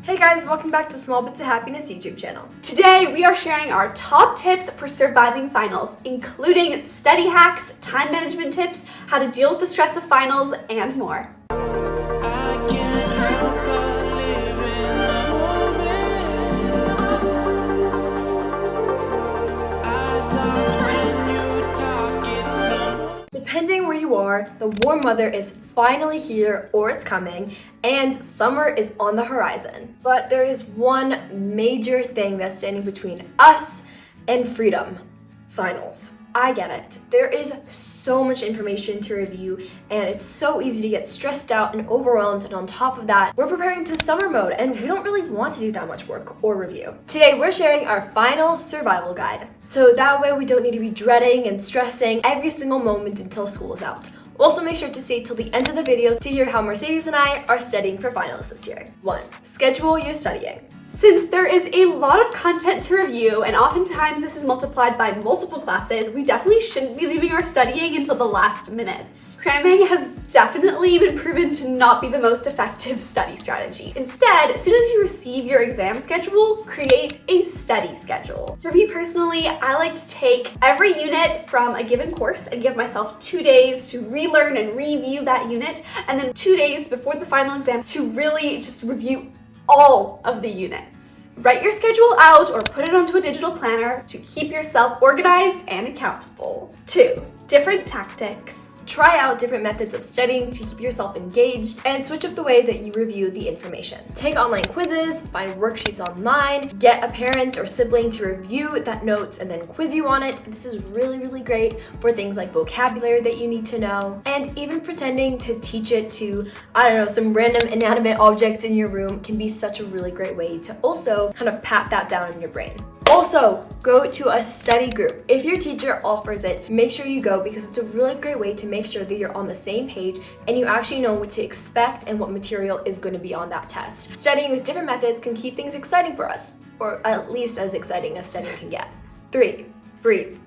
Hey guys, welcome back to Small Bits of Happiness YouTube channel. Today we are sharing our top tips for surviving finals, including study hacks, time management tips, how to deal with the stress of finals, and more. Depending where you are, the warm weather is finally here or it's coming, and summer is on the horizon. But there is one major thing that's standing between us and freedom: finals. I get it. There is so much information to review, and it's so easy to get stressed out and overwhelmed, and on top of that, we're preparing to summer mode, and we don't really want to do that much work or review. Today, we're sharing our final survival guide, so that way we don't need to be dreading and stressing every single moment until school is out. Also, make sure to stay till the end of the video to hear how Mercedes and I are studying for finals this year. 1. Schedule your studying. Since there is a lot of content to review, and oftentimes this is multiplied by multiple classes, we definitely shouldn't be leaving our studying until the last minute. Cramming has definitely been proven to not be the most effective study strategy. Instead, as soon as you receive your exam schedule, create a study schedule. For me personally, I like to take every unit from a given course and give myself 2 days to relearn and review that unit, and then 2 days before the final exam to really just review all of the units. Write your schedule out or put it onto a digital planner to keep yourself organized and accountable. 2. Different tactics. Try out different methods of studying to keep yourself engaged and switch up the way that you review the information. Take online quizzes, find worksheets online, get a parent or sibling to review that notes and then quiz you on it. This is really great for things like vocabulary that you need to know, and even pretending to teach it to, some random inanimate objects in your room can be such a really great way to also kind of pat that down in your brain. Also, go to a study group. If your teacher offers it, make sure you go, because it's a really great way to make sure that you're on the same page and you actually know what to expect and what material is going to be on that test. Studying with different methods can keep things exciting for us, or at least as exciting as studying can get. 3. Breathe.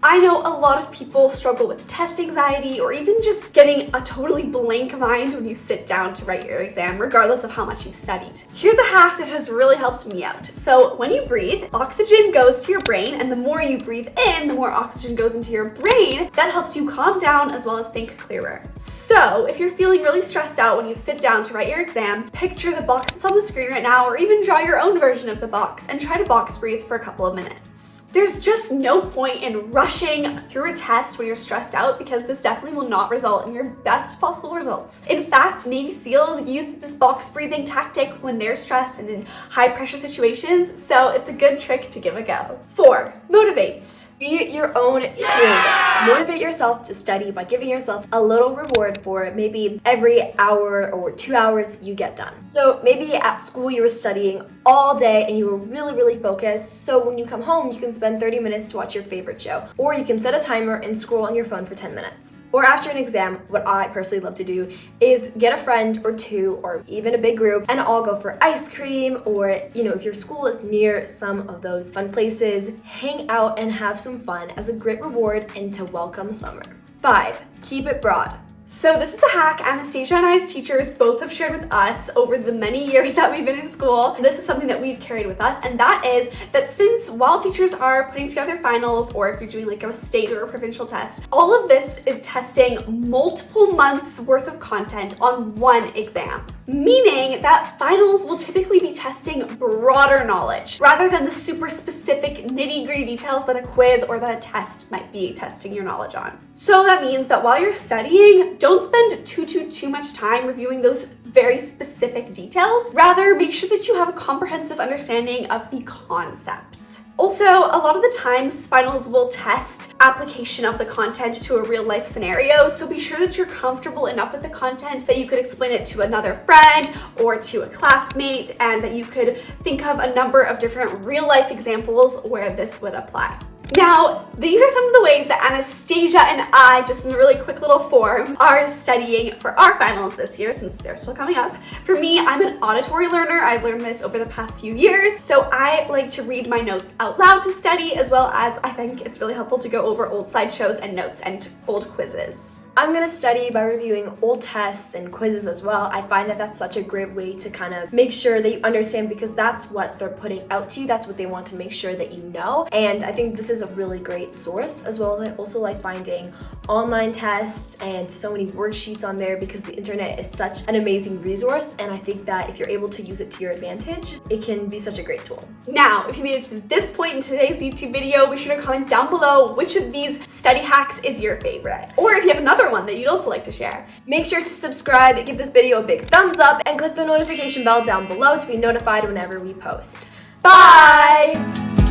I know a lot of people struggle with test anxiety or even just getting a totally blank mind when you sit down to write your exam, regardless of how much you've studied. Here's a hack that has really helped me out. So when you breathe, oxygen goes to your brain, and the more you breathe in, the more oxygen goes into your brain. That helps you calm down as well as think clearer. So if you're feeling really stressed out when you sit down to write your exam, picture the box that's on the screen right now, or even draw your own version of the box and try to box breathe for a couple of minutes. There's just no point in rushing through a test when you're stressed out, because this definitely will not result in your best possible results. In fact, Navy SEALs use this box breathing tactic when they're stressed and in high pressure situations, so it's a good trick to give a go. 4. Motivate. Be your own cheerleader. Motivate yourself to study by giving yourself a little reward for maybe every hour or 2 hours you get done. So maybe at school you were studying all day and you were really focused, so when you come home you can spend 30 minutes to watch your favorite show, or you can set a timer and scroll on your phone for 10 minutes. Or after an exam, what I personally love to do is get a friend or two, or even a big group, and all go for ice cream, or if your school is near some of those fun places, hang out and have some fun as a great reward and to welcome summer. 5. Keep it broad. So this is a hack Anastasia and I's teachers both have shared with us over the many years that we've been in school. This is something that we've carried with us, and that is that since while teachers are putting together finals, or if you're doing like a state or a provincial test, all of this is testing multiple months worth of content on one exam. Meaning that finals will typically be testing broader knowledge rather than the super specific nitty-gritty details that a quiz or that a test might be testing your knowledge on. So that means that while you're studying, don't spend too much time reviewing those very specific details. Rather, make sure that you have a comprehensive understanding of the concept. Also, a lot of the times, finals will test application of the content to a real life scenario, so be sure that you're comfortable enough with the content that you could explain it to another friend or to a classmate, and that you could think of a number of different real life examples where this would apply. Now, these are some of the ways that Anastasia and I, just in a really quick little form, are studying for our finals this year, since they're still coming up. For me, I'm an auditory learner. I've learned this over the past few years, so I like to read my notes out loud to study, as well as I think it's really helpful to go over old slideshows and notes and old quizzes. I'm gonna study by reviewing old tests and quizzes as well. I find that that's such a great way to kind of make sure that you understand, because that's what they're putting out to you. That's what they want to make sure that you know. And I think this is a really great source, as well as I also like finding online tests and so many worksheets on there, because the internet is such an amazing resource. And I think that if you're able to use it to your advantage, it can be such a great tool. Now, if you made it to this point in today's YouTube video, be sure to comment down below which of these study hacks is your favorite. Or if you have another one that you'd also like to share. Make sure to subscribe, give this video a big thumbs up, and click the notification bell down below to be notified whenever we post. Bye!